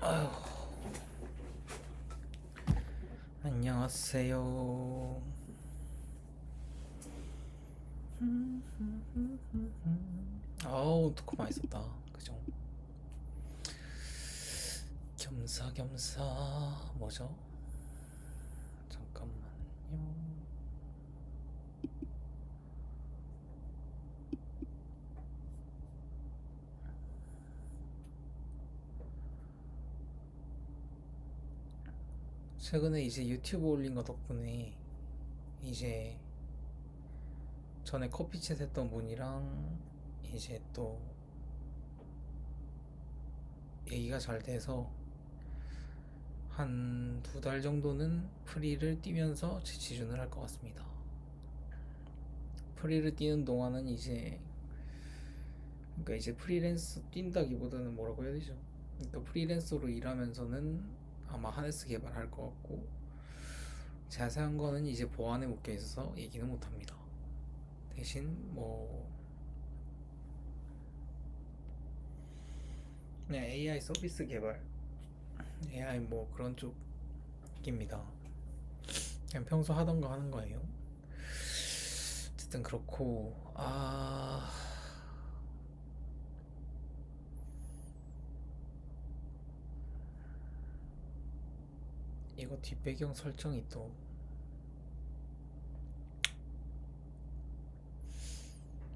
아유, 안녕하세요. 아우, 듣고 많이 썼다. 그죠? 겸사겸사 뭐죠? 잠깐만요. 최근에 이제 유튜브 올린 거 덕분에 이제 전에 커피챗 했던 분이랑 이제 또 얘기가 잘 돼서 한 두 달 정도는 프리를 뛰면서 재취준을 할 것 같습니다. 프리를 뛰는 동안은 이제 그러니까 이제 프리랜서 뛴다기보다는 뭐라고 해야 되죠? 그러니까 프리랜서로 일하면서는 아마 하네스 개발할 것 같고 자세한 거는 이제 보안에 묶여 있어서 얘기는 못 합니다. 대신 뭐 그냥 AI 서비스 개발, AI 뭐 그런 쪽입니다. 그냥 평소 하던 거 하는 거예요. 어쨌든 그렇고 이거 뒷배경 설정이 또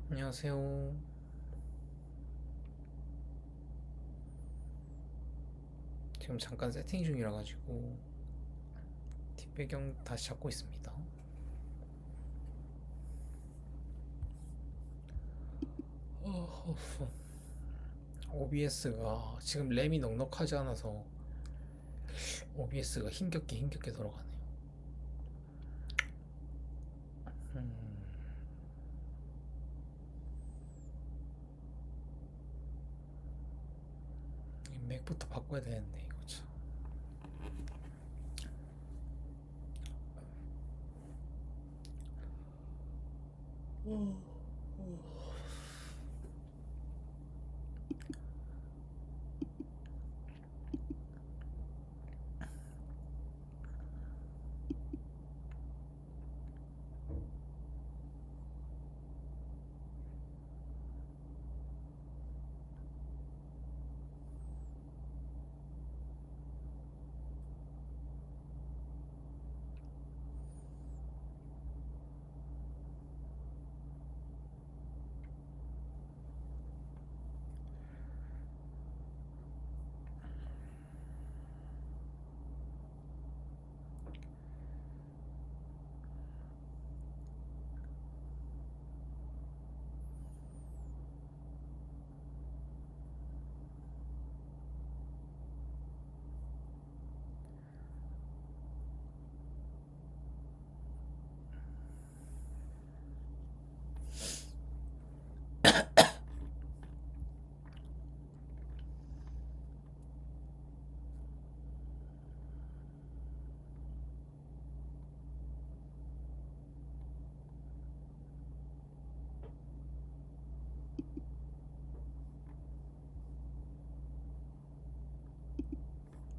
안녕하세요. 지금 잠깐 세팅 중이라 가지고 뒷배경 다시 잡고 있습니다. OBS가 지금 램이 넉넉하지 않아서 OBS가 힘겹게 돌아가네요. 음, 맥부터 바꿔야 되는데 이거 참.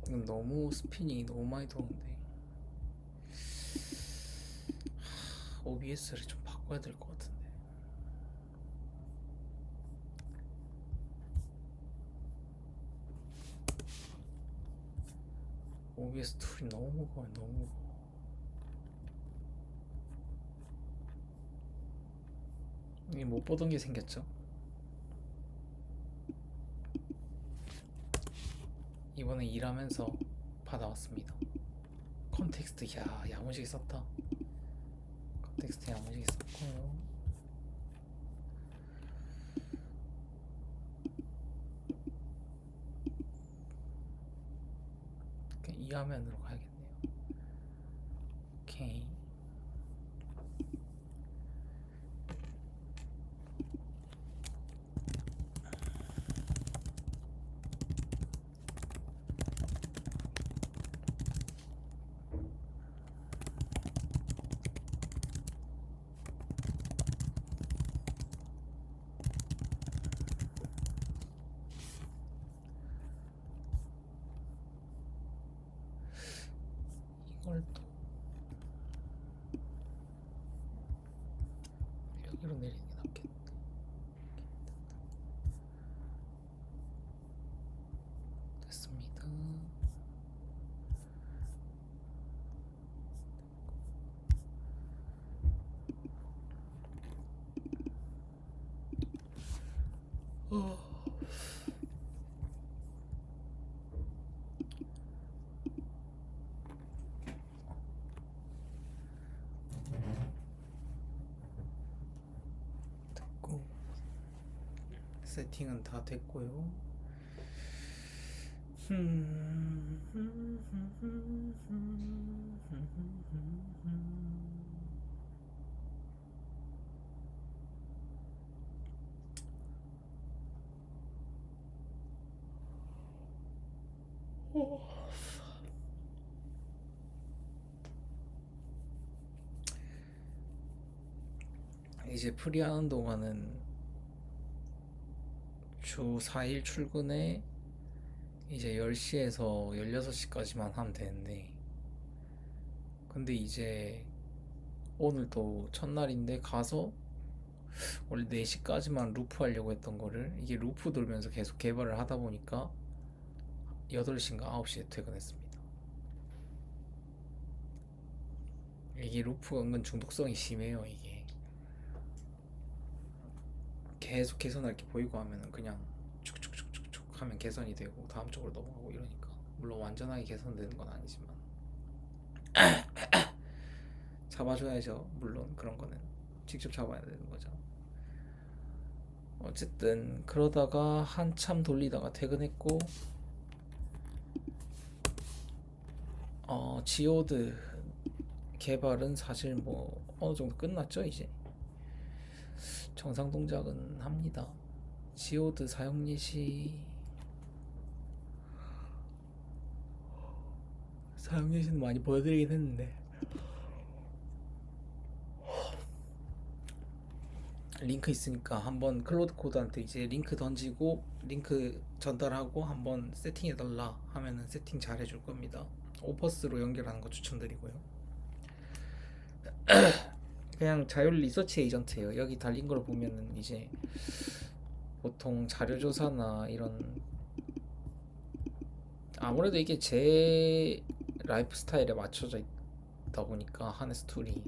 이건 너무 스피닝이 너무 많이 도는데 OBS를 좀 바꿔야 될 것 같은데. OBS 툴이 너무 무거워요. 너무 무거워. 이게 못 보던 게 생겼죠. 이번에 일하면서 받아왔습니다. 컨텍스트 야무지게 썼다. 컨텍스트 야무지게 썼고요. 이 화면으로 가야겠네요. 오케이. 이걸 또 여기로 내리는 게 낫겠네. 됐습니다. 됐고 세팅은 다 됐고요. 이제 프리하는 동안은 주 4일 출근에 이제 10시에서 16시까지만 하면 되는데, 근데 이제 오늘 또 첫날인데 가서 원래 4시까지만 루프 하려고 했던 거를 이게 루프 돌면서 계속 개발을 하다 보니까 8시인가 9시에 퇴근했습니다. 이게 루프가 은근 중독성이 심해요. 이게 계속 개선할 게 보이고 하면은 그냥 축축축축축 하면 개선이 되고 다음 쪽으로 넘어가고 이러니까, 물론 완전하게 개선되는 건 아니지만 잡아줘야죠. 물론 그런 거는 직접 잡아야 되는 거죠. 어쨌든 그러다가 한참 돌리다가 퇴근했고, 지오드 개발은 사실 뭐 어느 정도 끝났죠. 이제 정상 동작은 합니다. 지오드 사용 예시는 많이 보여드리긴 했는데, 링크 있으니까 한번 클로드 코드한테 이제 링크 던지고 링크 전달하고 한번 세팅해달라 하면은 세팅 잘 해줄 겁니다. 오퍼스로 연결하는 거 추천드리고요. 그냥 자율 리서치 에이전트예요. 여기 달린 걸 보면은 이제 보통 자료조사나 이런, 아무래도 이게 제 라이프 스타일에 맞춰져 있다 보니까 하네스 툴이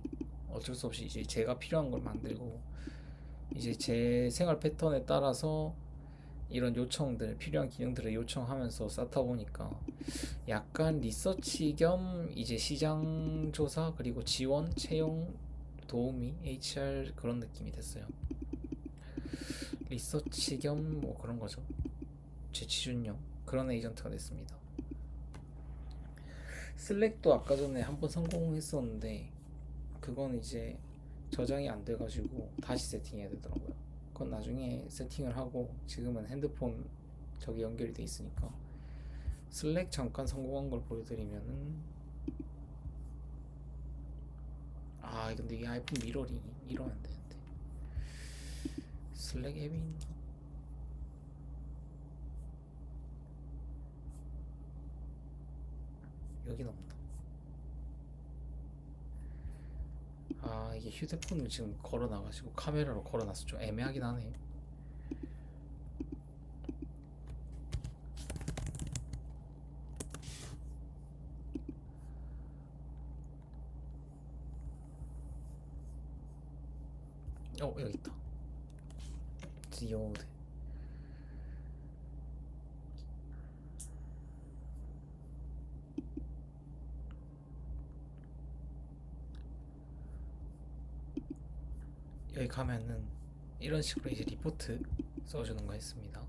어쩔 수 없이 이제 제가 필요한 걸 만들고, 이제 제 생활 패턴에 따라서 이런 요청들, 필요한 기능들을 요청하면서 쌓다 보니까 약간 리서치 겸 이제 시장 조사 그리고 지원, 채용 도우미, HR 그런 느낌이 됐어요. 리서치 겸 뭐 그런 거죠. 재취준용 그런 에이전트가 됐습니다. 슬랙도 아까 전에 한번 성공했었는데 그건 이제 저장이 안 돼가지고 다시 세팅해야 되더라고요. 그건 나중에 세팅을 하고, 지금은 핸드폰 저기 연결이 돼 있으니까 슬랙 잠깐 성공한 걸 보여드리면은, 근데 이게 아이폰 미러링이 이러면 안 되는데, 슬랙 앱이 있나? 여긴 없나? 이게 휴대폰을 지금 걸어놔가지고 카메라로 걸어놔서 좀 애매하긴 하네. 여기 있다. 디오드. 여기 가면은 이런 식으로 이제 리포트 써주는 거 했습니다.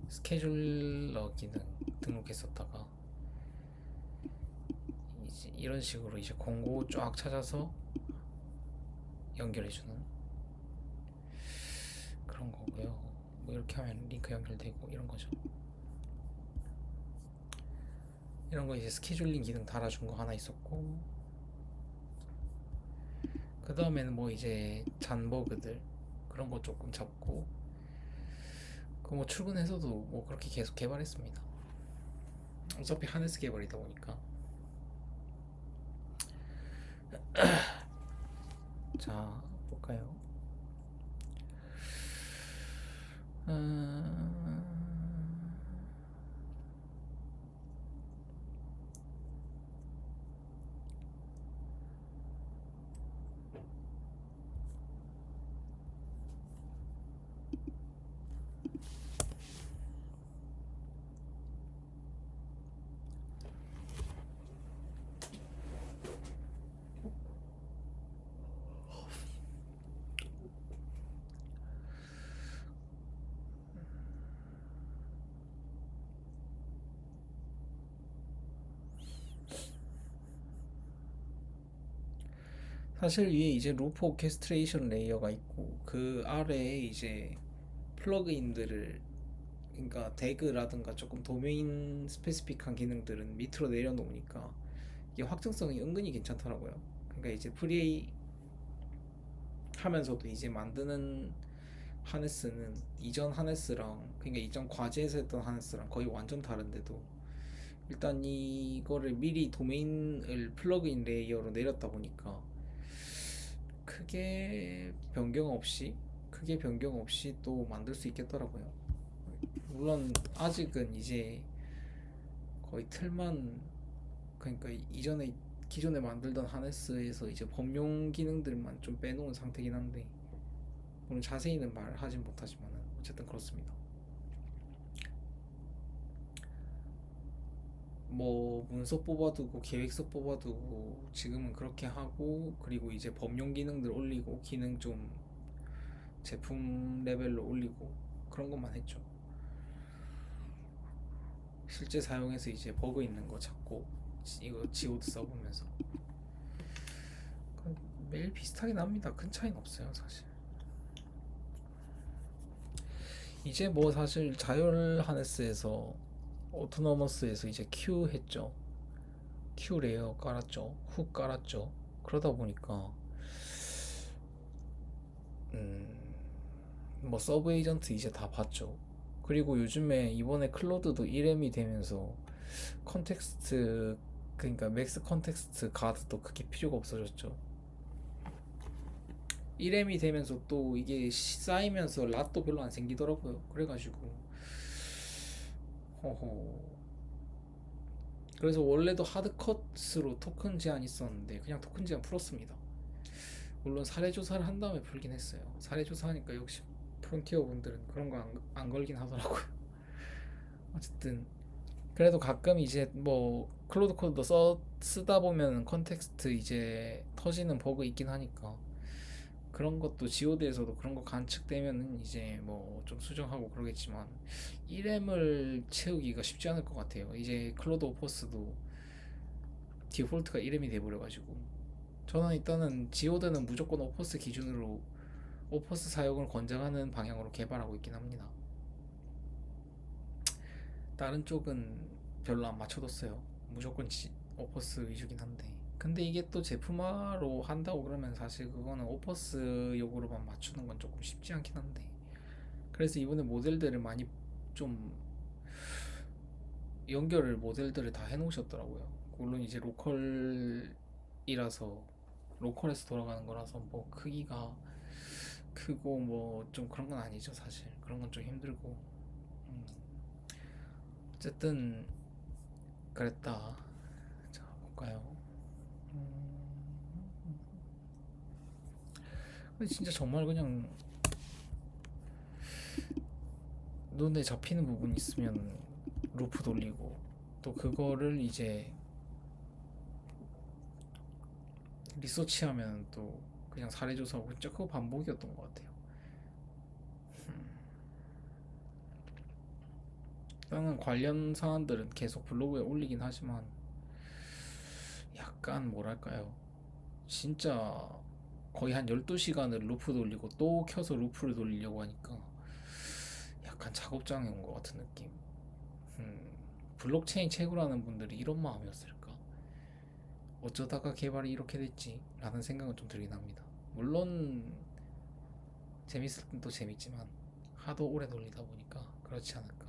스케줄러 기능 등록했었다가 이제 이런 식으로 이제 공고 쫙 찾아서 연결해주는 그런 거고요. 뭐 이렇게 하면 링크 연결되고 이런 거죠. 이런 거 이제 스케줄링 기능 달아준 거 하나 있었고, 그 다음에는 뭐 이제 잔버그들 그런 거 조금 잡고, 그 뭐 출근해서도 뭐 그렇게 계속 개발했습니다. 어차피 하네스 개발이다 보니까. 자, 볼까요? 사실 위에 이제 루프 오케스트레이션 레이어가 있고 그 아래에 이제 플러그인들을, 그러니까 대그라든가 조금 도메인 스페시픽한 기능들은 밑으로 내려놓으니까 이게 확정성이 은근히 괜찮더라고요. 그러니까 이제 프리 하면서도 이제 만드는 하네스는 이전 하네스랑, 그러니까 이전 과제에서 했던 하네스랑 거의 완전 다른데도 일단 이거를 미리 도메인을 플러그인 레이어로 내렸다 보니까 크게 변경 없이 크게 변경 없이 또 만들 수 있겠더라고요. 물론 아직은 이제 거의 틀만, 그러니까 이전에 기존에 만들던 하네스에서 이제 범용 기능들만 좀 빼놓은 상태긴 한데, 물론 자세히는 말하진 못하지만 어쨌든 그렇습니다. 뭐 문서 뽑아두고 계획서 뽑아두고 지금은 그렇게 하고, 그리고 이제 범용 기능들 올리고 기능 좀 제품 레벨로 올리고 그런 것만 했죠. 실제 사용해서 이제 버그 있는 거 찾고 이거 지오드 써보면서 매일 비슷하긴 합니다. 큰 차이는 없어요 사실. 이제 뭐 사실 자율 하네스에서 오토노머스에서 이제 Q 했죠. Q 레이어 깔았죠. 훅 깔았죠. 그러다 보니까 뭐 서브 에이전트 이제 다 봤죠. 그리고 요즘에 이번에 클로드도 1M이 되면서 컨텍스트, 그러니까 맥스 컨텍스트 가드도 크게 필요가 없어졌죠. 1M이 되면서 또 이게 쌓이면서 랏도 별로 안 생기더라고요. 그래가지고 허허. 그래서 원래도 하드컷으로 토큰 제한 있었는데 그냥 토큰 제한 풀었습니다. 물론 사례 조사를 한 다음에 풀긴 했어요. 사례 조사하니까 역시 프론티어 분들은 그런 거 안 걸긴 하더라고요. 어쨌든 그래도 가끔 이제 뭐 클로드 코드도 쓰다 보면 컨텍스트 이제 터지는 버그 있긴 하니까 그런 것도 지오드에서도 그런 거 관측되면은 이제 뭐 좀 수정하고 그러겠지만 1M을 채우기가 쉽지 않을 것 같아요. 이제 클로드 오퍼스도 디폴트가 1M이 돼버려가지고 저는 일단은 지오드는 무조건 오퍼스 기준으로 오퍼스 사용을 권장하는 방향으로 개발하고 있긴 합니다. 다른 쪽은 별로 안 맞춰뒀어요. 무조건 오퍼스 위주긴 한데, 근데 이게 또 제품화로 한다고 그러면 사실 그거는 오퍼스 요구로만 맞추는 건 조금 쉽지 않긴 한데, 그래서 이번에 모델들을 많이 좀 연결을 모델들을 다 해놓으셨더라고요. 물론 이제 로컬이라서 로컬에서 돌아가는 거라서 뭐 크기가 크고 뭐 좀 그런 건 아니죠 사실. 그런 건 좀 힘들고. 어쨌든 그랬다. 자 볼까요. 근데 진짜 정말 그냥 눈에 잡히는 부분 있으면 루프 돌리고, 또 그거를 이제 리서치하면 또 그냥 사례조사하고 진짜 그거 반복이었던 것 같아요. 나는 관련 사안들은 계속 블로그에 올리긴 하지만 약간 뭐랄까요, 진짜 거의 한 12시간을 루프 돌리고 또 켜서 루프를 돌리려고 하니까 약간 작업장에 온 것 같은 느낌. 블록체인 채굴하는 분들이 이런 마음이었을까? 어쩌다가 개발이 이렇게 됐지? 라는 생각은 좀 들긴 합니다. 물론 재밌을 땐 또 재밌지만 하도 오래 돌리다 보니까 그렇지 않을까.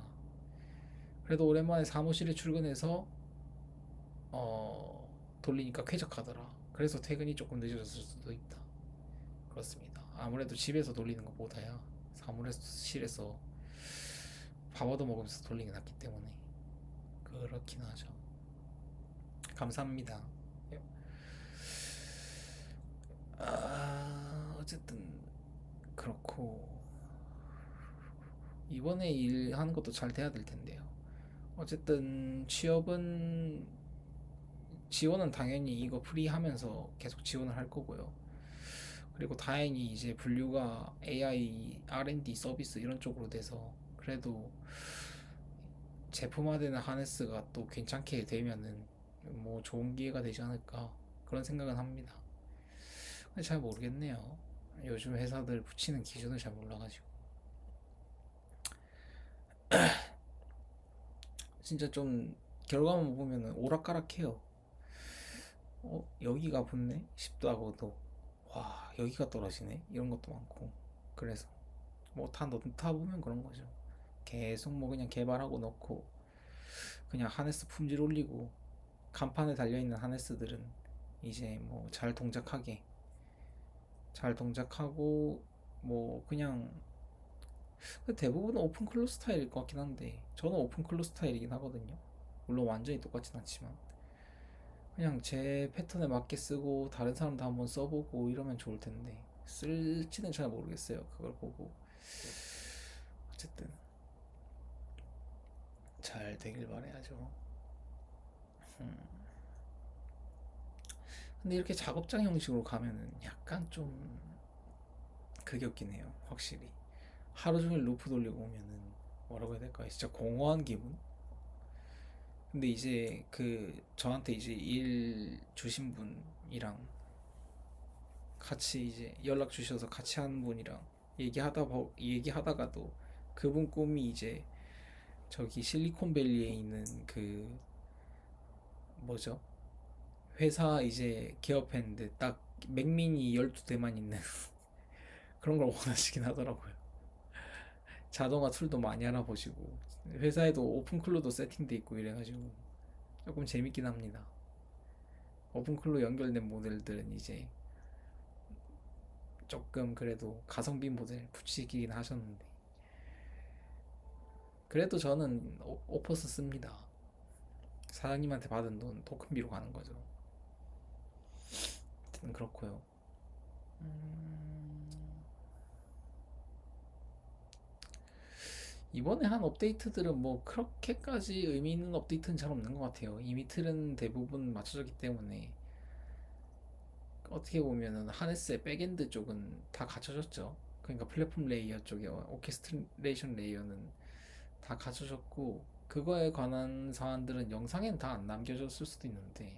그래도 오랜만에 사무실에 출근해서 돌리니까 쾌적하더라. 그래서 퇴근이 조금 늦어졌을 수도 있다. 그렇습니다. 아무래도 집에서 돌리는 것보다야 사무실에서 밥 얻어 먹으면서 돌리는 게 낫기 때문에 그렇긴 하죠. 감사합니다. 어쨌든 그렇고 이번에 일하는 것도 잘 돼야 될 텐데요. 어쨌든 취업은 지원은 당연히 이거 프리하면서 계속 지원을 할 거고요. 그리고 다행히 이제 분류가 AI, R&D 서비스 이런 쪽으로 돼서 그래도 제품화되는 하네스가 또 괜찮게 되면은 뭐 좋은 기회가 되지 않을까 그런 생각은 합니다. 근데 잘 모르겠네요. 요즘 회사들 붙이는 기준을 잘 몰라가지고 진짜 좀 결과만 보면은 오락가락해요. 여기가 붙네 싶도 하고도 와 여기가 떨어지네 이런 것도 많고 그래서 뭐 다 넣다 보면 그런 거죠. 계속 뭐 그냥 개발하고 넣고 그냥 하네스 품질 올리고 간판에 달려있는 하네스들은 이제 뭐 잘 동작하고 뭐 그냥 대부분은 오픈 클로 스타일일 것 같긴 한데 저는 오픈 클로 스타일이긴 하거든요. 물론 완전히 똑같진 않지만 그냥 제 패턴에 맞게 쓰고 다른 사람도 한번 써보고 이러면 좋을 텐데 쓸지는 잘 모르겠어요. 그걸 보고 어쨌든 잘 되길 바라야죠. 음. 근데 이렇게 작업장 형식으로 가면은 약간 좀 그게 없긴 해요. 확실히 하루 종일 루프 돌리고 오면은 뭐라고 해야 될까요? 진짜 공허한 기분? 근데 이제 그 저한테 이제 일 주신 분이랑 같이 이제 연락 주셔서 같이 하는 분이랑 얘기하다가도 그분 꿈이 이제 저기 실리콘밸리에 있는 그 뭐죠? 회사 이제 개업했는데 딱 맥미니 12대만 있는 그런 걸 원하시긴 하더라고요. 자동화 툴도 많이 알아보시고 회사에도 오픈클로도 세팅돼 있고 이래가지고 조금 재밌긴 합니다. 오픈클로 연결된 모델들은 이제 조금 그래도 가성비 모델 붙이긴 하셨는데 그래도 저는 오퍼스 씁니다. 사장님한테 받은 돈 토큰비로 가는 거죠. 하여튼 그렇고요. 이번에 한 업데이트들은 뭐 그렇게까지 의미 있는 업데이트는 잘 없는 것 같아요. 이미 틀은 대부분 맞춰졌기 때문에 어떻게 보면은 하네스의 백엔드 쪽은 다 갖춰졌죠. 그러니까 플랫폼 레이어 쪽에 오케스트레이션 레이어는 다 갖춰졌고 그거에 관한 사안들은 영상엔 다 안 남겨졌을 수도 있는데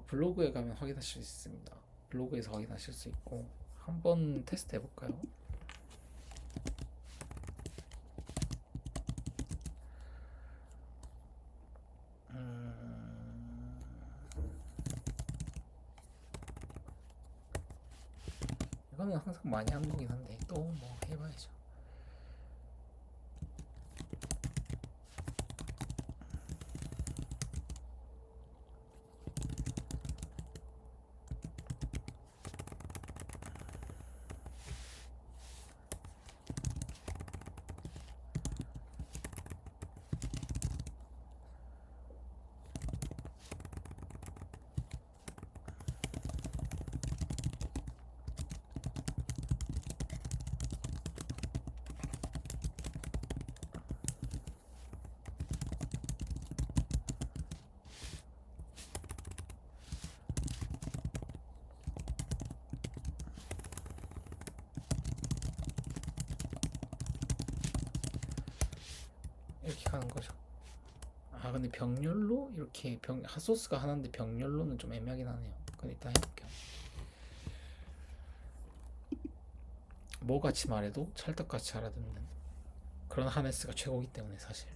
블로그에 가면 확인하실 수 있습니다. 블로그에서 확인하실 수 있고 한번 테스트 해볼까요? 이거는 항상 많이 하는 거긴 한데 또 뭐 해봐야죠. 이렇게 가는 거죠. 아 근데 병렬로 이렇게 핫소스가 하나인데 병렬로는 좀 애매하긴 하네요. 근데 일단 해볼게요. 뭐 같이 말해도 찰떡같이 알아듣는 그런 하네스가 최고기 때문에 사실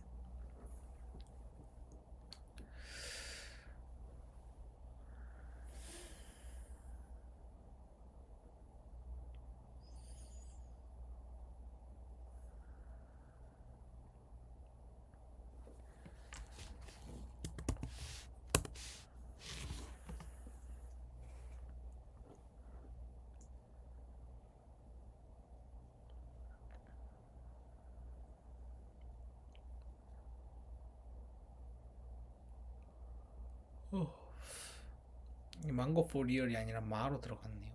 망고 포 리얼이 아니라 마로 들어갔네요.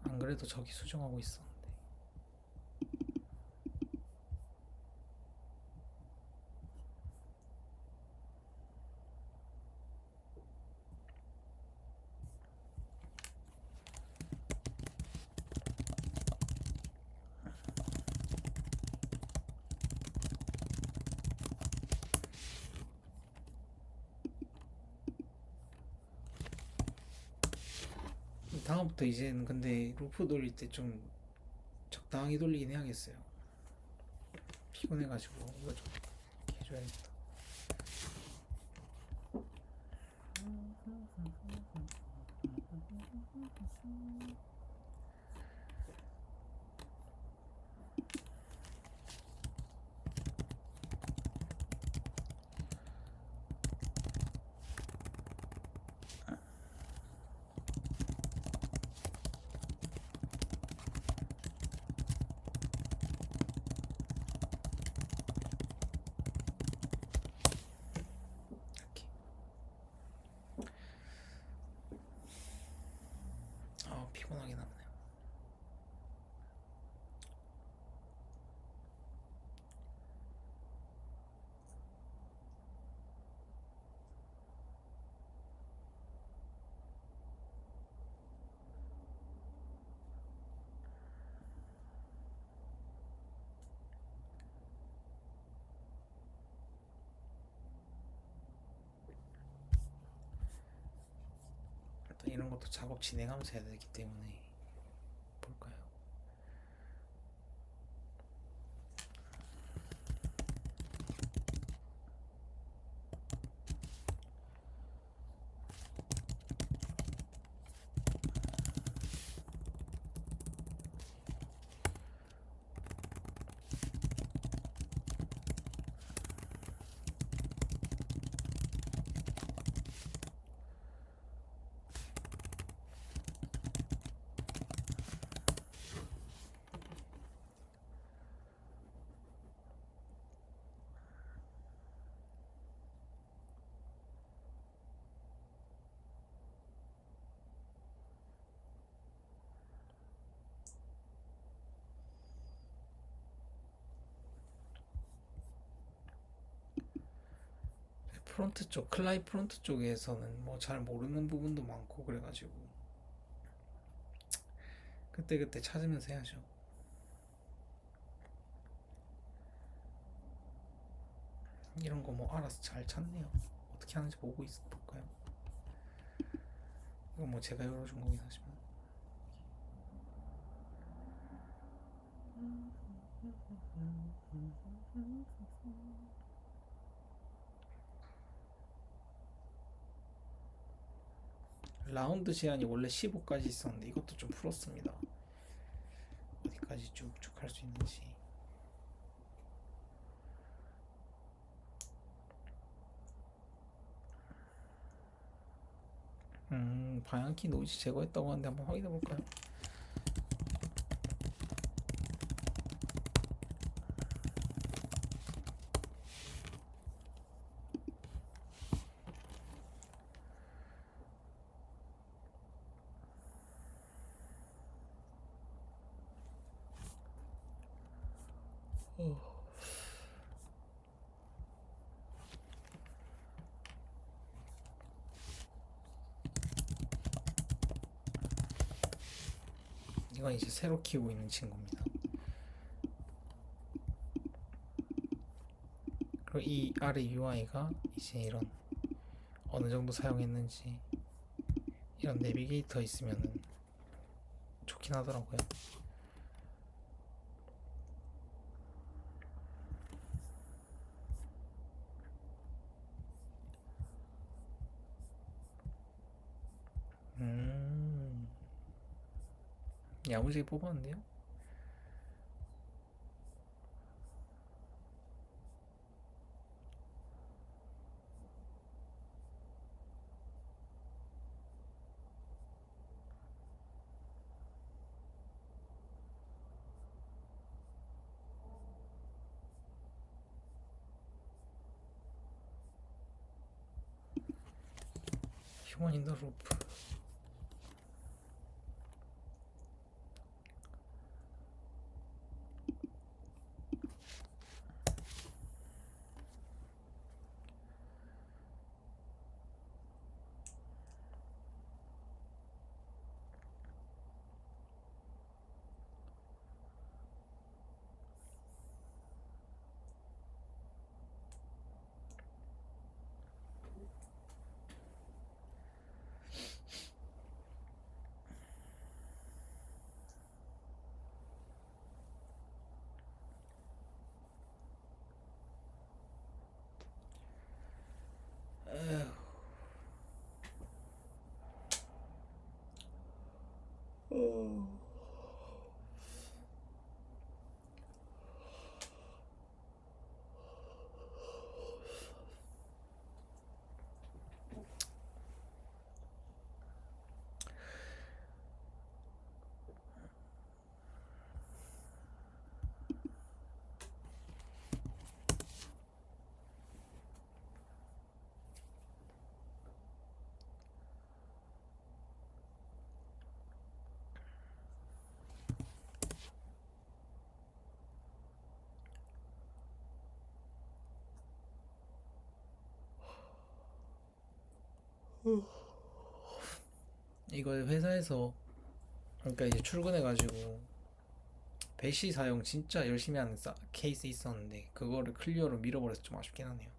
안 그래도 저기 수정하고 있었는데. 다음부터 이제는 근데 루프 돌릴 때 좀 적당히 돌리긴 해야겠어요. 피곤해가지고 이거 좀 해줘야겠다. 이렇게. 아 피곤하긴 하네요. 또 이런 것도 작업 진행하면서 해야 되기 때문에 볼까요? 프론트 쪽, 클라이 프론트 쪽에서는 뭐 잘 모르는 부분도 많고 그래가지고 그때그때 찾으면서 해야죠. 이런 거 뭐 알아서 잘 찾네요. 어떻게 하는지 보고 있어 볼까요? 이거 뭐 제가 열어준 거긴 하지만. 라운드 제한이 원래 15까지 있었는데 이것도 좀 풀었습니다. 어디까지 쭉쭉 할 수 있는지. 방향키 노이즈 제거했다고 하는데 한번 확인해 볼까요? 이건 이제 새로 키우고 있는 친구입니다. 그리고 이 아래 UI가 이제 이런 어느 정도 사용했는지 이런 내비게이터 있으면은 좋긴 하더라고요. 야무지게 뽑았는데요? Human in the Loop. 이거 회사에서 그러니까 이제 출근해가지고 배시 사용 진짜 열심히 하는 케이스 있었는데 그거를 클리어로 밀어버려서 좀 아쉽긴 하네요.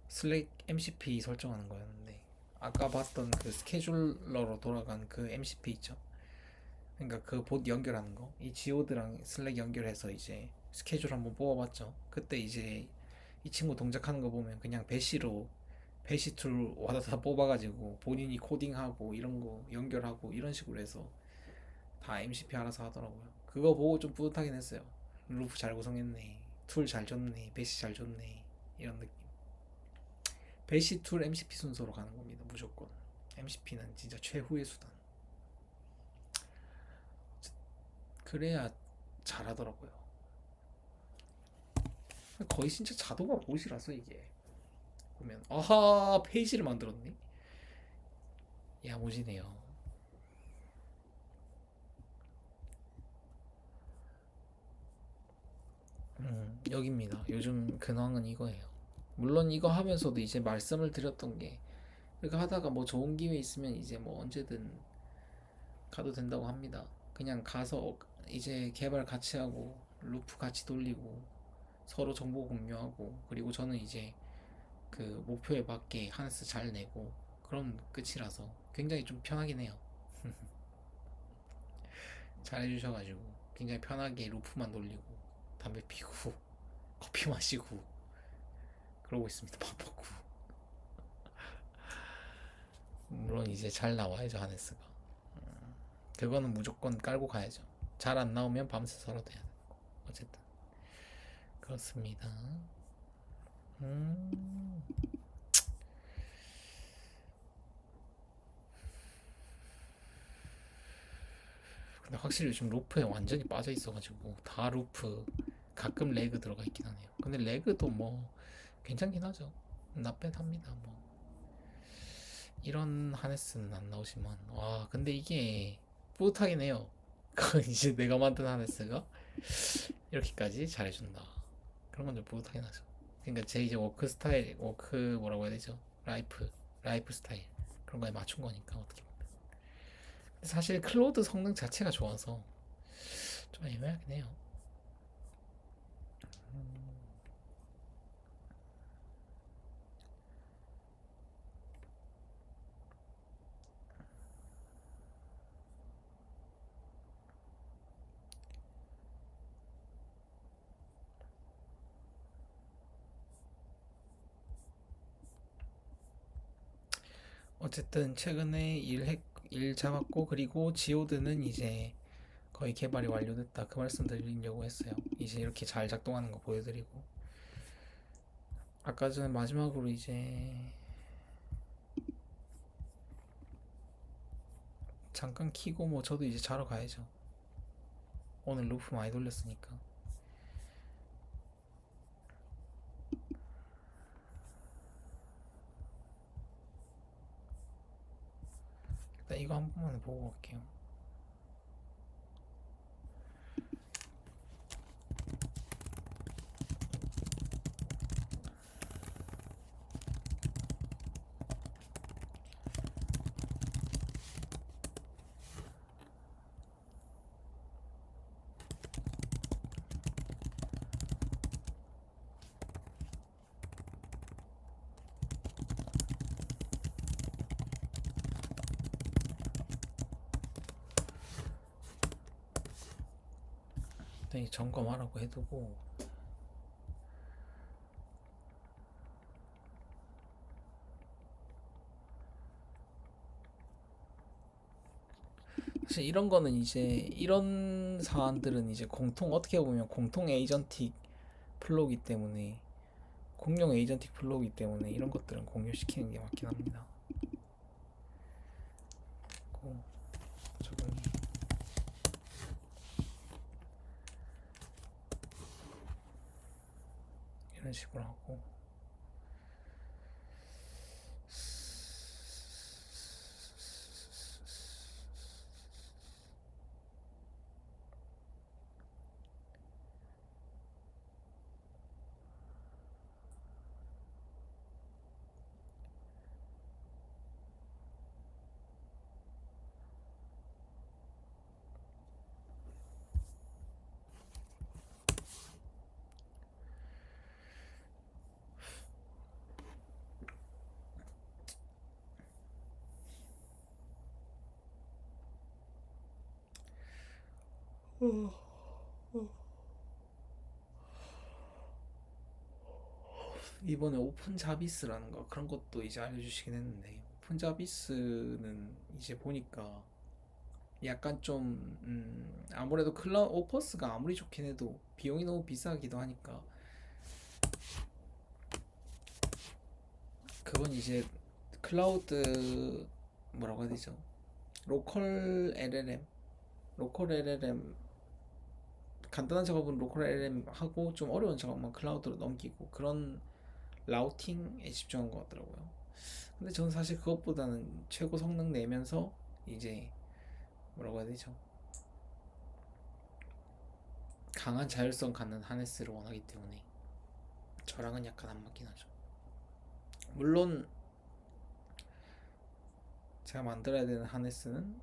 슬랙 MCP 설정하는 거였는데 아까 봤던 그 스케줄러로 돌아간 그 MCP 있죠? 그러니까 그 봇 연결하는 거, 이 지오드랑 슬랙 연결해서 이제 스케줄 한번 뽑아봤죠. 그때 이제 이 친구 동작하는 거 보면 그냥 배시로 배시 툴 와다 뽑아가지고 본인이 코딩하고 이런 거 연결하고 이런 식으로 해서 다 MCP 알아서 하더라고요. 그거 보고 좀 뿌듯하긴 했어요. 루프 잘 구성했네, 툴 잘 줬네, 배시 잘 줬네, 이런 느낌. 배시 툴 MCP 순서로 가는 겁니다, 무조건. MCP는 진짜 최후의 수단. 그래야 잘하더라고요. 거의 진짜 자동화 보시라서 이게 보면 아하 페이지를 만들었네. 야무지네요. 여기입니다. 요즘 근황은 이거예요. 물론 이거 하면서도 이제 말씀을 드렸던 게 이거 하다가 뭐 좋은 기회 있으면 이제 뭐 언제든 가도 된다고 합니다. 그냥 가서 이제 개발 같이 하고 루프 같이 돌리고 서로 정보 공유하고 그리고 저는 이제 그 목표에 맞게 하네스 잘 내고 그럼 끝이라서 굉장히 좀 편하긴 해요. 잘 해주셔가지고 굉장히 편하게 루프만 돌리고 담배 피고 커피 마시고 그러고 있습니다. 밥 먹고. 물론 이제 잘 나와야죠 하네스가. 그거는 무조건 깔고 가야죠. 잘 안 나오면 밤새 서러워야 되고. 어쨌든 그렇습니다. 음. 근데 확실히 요즘 루프에 완전히 빠져 있어가지고 다 루프 가끔 레그 들어가 있긴 하네요. 근데 레그도 뭐 괜찮긴 하죠. 나빼합니다. 뭐 이런 하네스는 안 나오지만 와 근데 이게 뿌듯하긴 해요. 그건 이제 내가 만든 하네스가 이렇게까지 잘해준다. 그런 건 좀 뿌듯하긴 하죠. 그러니까 제 이제 워크 스타일, 워크 뭐라고 해야 되죠? 라이프 스타일 그런 거에 맞춘 거니까 어떻게 보면. 사실 클로드 성능 자체가 좋아서 좀 애매하긴 해요. 어쨌든 최근에 일 잡았고 그리고 지오드는 이제 거의 개발이 완료됐다 그 말씀 드리려고 했어요. 이제 이렇게 잘 작동하는 거 보여드리고 아까 전에 마지막으로 이제 잠깐 키고 뭐 저도 이제 자러 가야죠. 오늘 루프 많이 돌렸으니까. 일단 이거 한 번만 보고 갈게요. 일단 이 점검하라고 해두고, 사실 이런 거는 이제 이런 사안들은 이제 공통 어떻게 보면 공통 에이전틱 플로우기 때문에 공룡 에이전틱 플로우기 때문에 이런 것들은 공유시키는 게 맞긴 합니다. 고 적용이 이런 식으로 하고 이번에 오픈 자비스라는 거 그런 것도 이제 알려주시긴 했는데 오픈 자비스는 이제 보니까 약간 좀 아무래도 클라 오퍼스가 아무리 좋긴 해도 비용이 너무 비싸기도 하니까 그건 이제 클라우드 뭐라고 해야 되죠? 로컬 LLM 로컬 LLM 간단한 작업은 로컬 LLM 하고 좀 어려운 작업만 클라우드로 넘기고 그런 라우팅에 집중한 것 같더라고요. 근데 저는 사실 그것보다는 최고 성능 내면서 이제 뭐라고 해야 되죠? 강한 자율성 갖는 하네스를 원하기 때문에 저랑은 약간 안 맞긴 하죠. 물론 제가 만들어야 되는 하네스는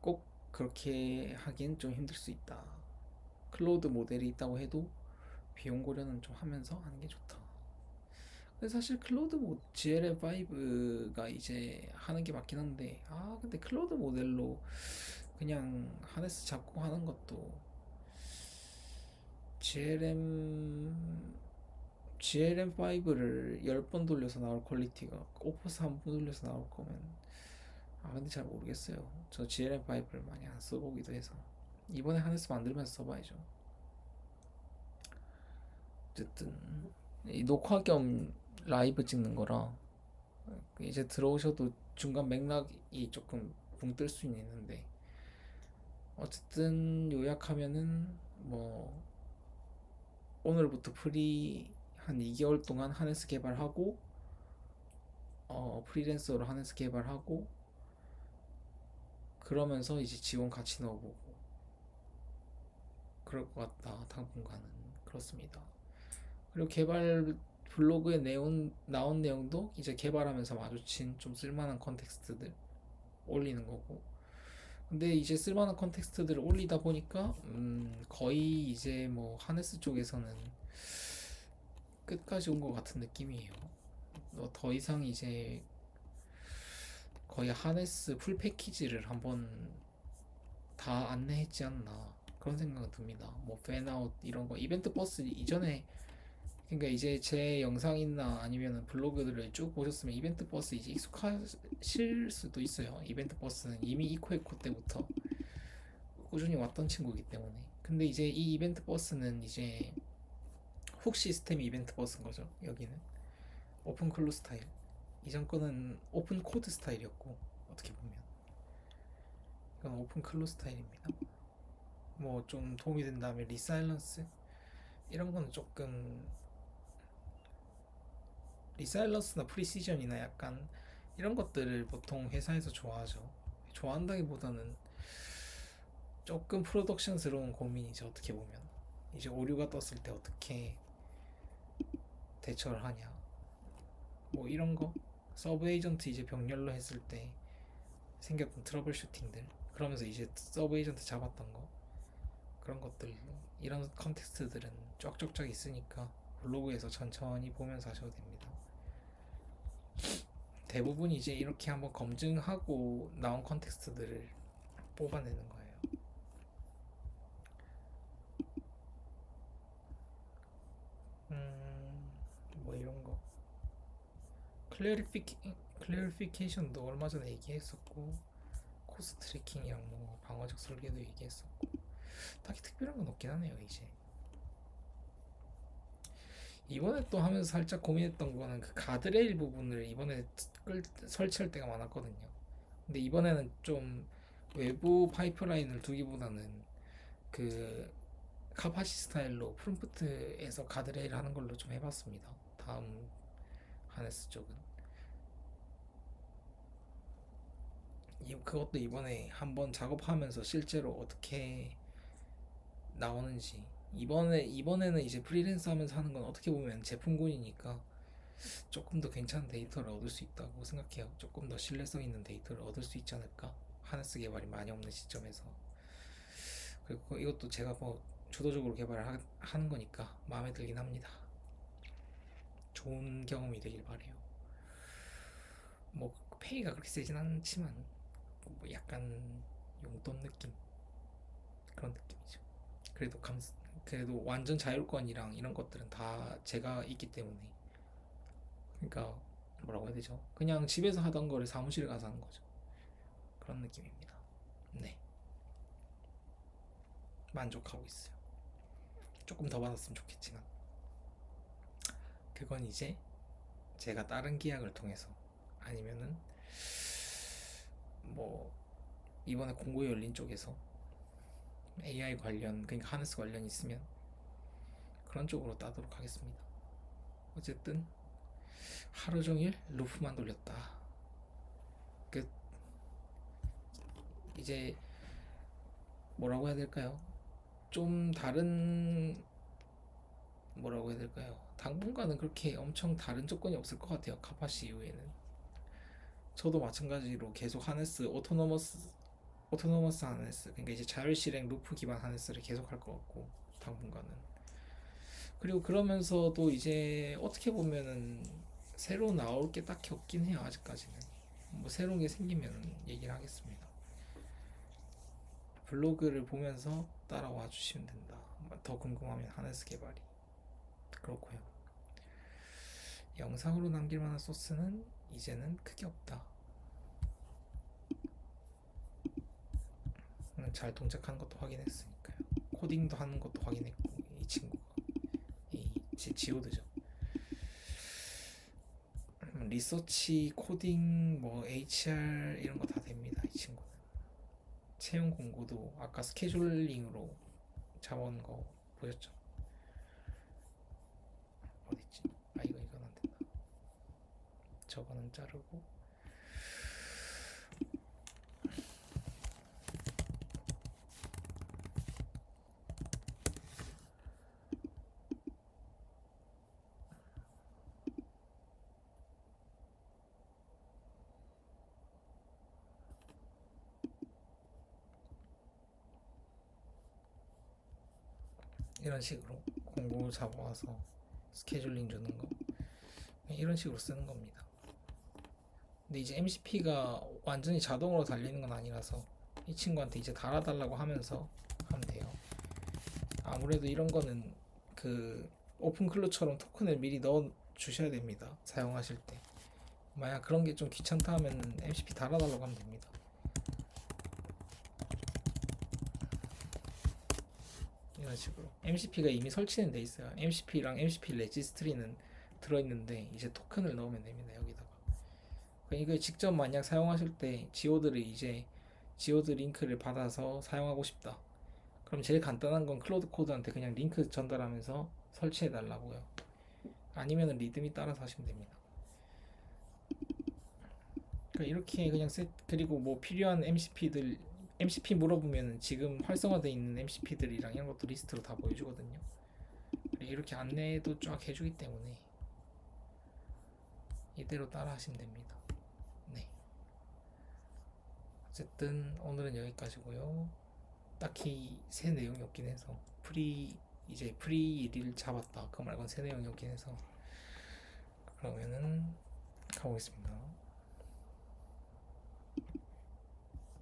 꼭 그렇게 하긴 좀 힘들 수 있다. 클로우드 모델이 있다고 해도 비용 고려는 좀 하면서 하는 게 좋다. 근데 사실 클로우드 GLM5가 이제 하는 게 맞긴 한데 근데 클로우드 모델로 그냥 하네스 잡고 하는 것도 GLM5를 10번 돌려서 나올 퀄리티가 오퍼스 한 번 돌려서 나올 거면 근데 잘 모르겠어요. 저 GLM5를 많이 안 써보기도 해서 이번에 하네스 만들면서 써봐야죠. 어쨌든 이 녹화 겸 라이브 찍는 거라 이제 들어오셔도 중간 맥락이 조금 붕 뜰 수는 있는데 어쨌든 요약하면은 뭐 오늘부터 프리 한 2개월 동안 하네스 개발하고 프리랜서로 하네스 개발하고 그러면서 이제 지원 같이 넣어보고 그럴 것 같다 당분간은 그렇습니다. 그리고 개발 블로그에 나온 내용도 이제 개발하면서 마주친 좀 쓸만한 컨텍스트들 올리는 거고 근데 이제 쓸만한 컨텍스트들을 올리다 보니까 거의 이제 뭐 하네스 쪽에서는 끝까지 온 것 같은 느낌이에요. 더 이상 이제 거의 하네스 풀 패키지를 한번 다 안내했지 않나 그런 생각은 듭니다. 뭐 팬아웃 이런 거 이벤트 버스 이전에 그러니까 이제 제 영상이나 아니면 블로그들을 쭉 보셨으면 이벤트 버스 이제 익숙하실 수도 있어요. 이벤트 버스는 이미 이코에코 때부터 꾸준히 왔던 친구이기 때문에. 근데 이제 이 이벤트 버스는 이제 훅 시스템 이벤트 버스인 거죠. 여기는 오픈 클로 스타일. 이전 거는 오픈 코드 스타일이었고 어떻게 보면 이건 오픈 클로 스타일입니다. 뭐 좀 도움이 된다면 리사일런스 이런 거는 조금 리사일런스나 프리시전이나 약간 이런 것들을 보통 회사에서 좋아하죠. 좋아한다기보다는 조금 프로덕션스러운 고민이죠. 어떻게 보면 이제 오류가 떴을 때 어떻게 대처를 하냐, 뭐 이런 거. 서브 에이전트 이제 병렬로 했을 때 생겼던 트러블 슈팅들, 그러면서 이제 서브 에이전트 잡았던 거, 그런 것들, 이런 컨텍스트들은 쫙쫙쫙 있으니까 블로그에서 천천히 보면서 하셔도 됩니다. 대부분 이제 이렇게 한번 검증하고 나온 컨텍스트들을 뽑아내는 거예요. 뭐 이런 거 클래리피케이션도 얼마 전에 얘기했었고, 코스 트래킹이랑 뭐 방어적 설계도 얘기했었고, 딱히 특별한 건 없긴 하네요. 이제 이번에 또 하면서 살짝 고민했던 거는 그 가드레일 부분을 이번에 설치할 때가 많았거든요. 근데 이번에는 좀 외부 파이프라인을 두기보다는 그 카파시 스타일로 프롬프트에서 가드레일 하는 걸로 좀 해봤습니다. 다음 하네스 쪽은 그것도 이번에 한번 작업하면서 실제로 어떻게 나오는지, 이번에는 이제 프리랜서 하면서 하는 건 어떻게 보면 제품군이니까 조금 더 괜찮은 데이터를 얻을 수 있다고 생각해요. 조금 더 신뢰성 있는 데이터를 얻을 수 있지 않을까? 하네스 개발이 많이 없는 시점에서. 그리고 이것도 제가 뭐 주도적으로 개발을 하는 거니까 마음에 들긴 합니다. 좋은 경험이 되길 바래요. 뭐 페이가 그렇게 세진 않지만 뭐 약간 용돈 느낌, 그런 느낌이죠. 그래도 그래도 완전 자율권이랑 이런 것들은 다 제가 있기 때문에, 그러니까 뭐라고 해야 되죠? 그냥 집에서 하던 거를 사무실에 가서 하는 거죠. 그런 느낌입니다. 네, 만족하고 있어요. 조금 더 받았으면 좋겠지만 그건 이제 제가 다른 계약을 통해서, 아니면은 뭐 이번에 공고 열린 쪽에서 AI 관련, 그러니까 하네스 관련 있으면 그런 쪽으로 따도록 하겠습니다. 어쨌든 하루 종일 루프만 돌렸다. 끝. 이제 뭐라고 해야 될까요? 좀 다른, 뭐라고 해야 될까요? 당분간은 그렇게 엄청 다른 조건이 없을 것 같아요. 카파시 이후에는. 저도 마찬가지로 계속 하네스 오토노머스 하네스, 그러니까 이제 자율 실행 루프 기반 하네스를 계속 할 것 같고, 당분간은. 그리고 그러면서도 이제 어떻게 보면은 새로 나올 게 딱히 없긴 해요. 아직까지는. 뭐 새로운 게 생기면 얘기를 하겠습니다. 블로그를 보면서 따라와 주시면 된다. 더 궁금하면 하네스 개발이. 그렇고요. 영상으로 남길 만한 소스는 이제는 크게 없다. 잘 동작하는 것도 확인했으니까요. 코딩도 하는 것도 확인했고, 이 친구가, 이 지오드죠. 리서치, 코딩, 뭐 HR 이런 거 다 됩니다. 이 친구는. 채용 공고도 아까 스케줄링으로 잡아온 거 보셨죠? 어딨지? 아, 이건 안 된다. 저거는 자르고, 이런 식으로 공고 잡아와서 스케줄링 주는 거, 이런 식으로 쓰는 겁니다. 근데 이제 MCP가 완전히 자동으로 달리는 건 아니라서 이 친구한테 이제 달아달라고 하면서 하면 돼요. 아무래도 이런 거는 그 오픈클로처럼 토큰을 미리 넣어 주셔야 됩니다. 사용하실 때. 만약 그런 게 좀 귀찮다 하면 MCP 달아달라고 하면 됩니다. 이런 식으로 MCP가 이미 설치는 돼 있어요. MCP랑 MCP 레지스트리는 들어있는데 이제 토큰을 넣으면 됩니다. 여기다가. 이거 직접 만약 사용하실 때 지오드 링크를 받아서 사용하고 싶다. 그럼 제일 간단한 건 클로드 코드한테 그냥 링크 전달하면서 설치해 달라고요. 아니면 리드미 따라서 하시면 됩니다. 그러니까 이렇게 그냥 그리고 뭐 필요한 MCP들 MCP 물어보면 지금 활성화돼 있는 MCP들이랑 이런 것도 리스트로 다 보여주거든요. 이렇게 안내도 쫙 해주기 때문에 이대로 따라 하시면 됩니다. 네. 어쨌든 오늘은 여기까지고요. 딱히 새 내용이 없긴 해서 이제 프리 1일 잡았다 그 말고는 새 내용이 없긴 해서 그러면은 가보겠습니다.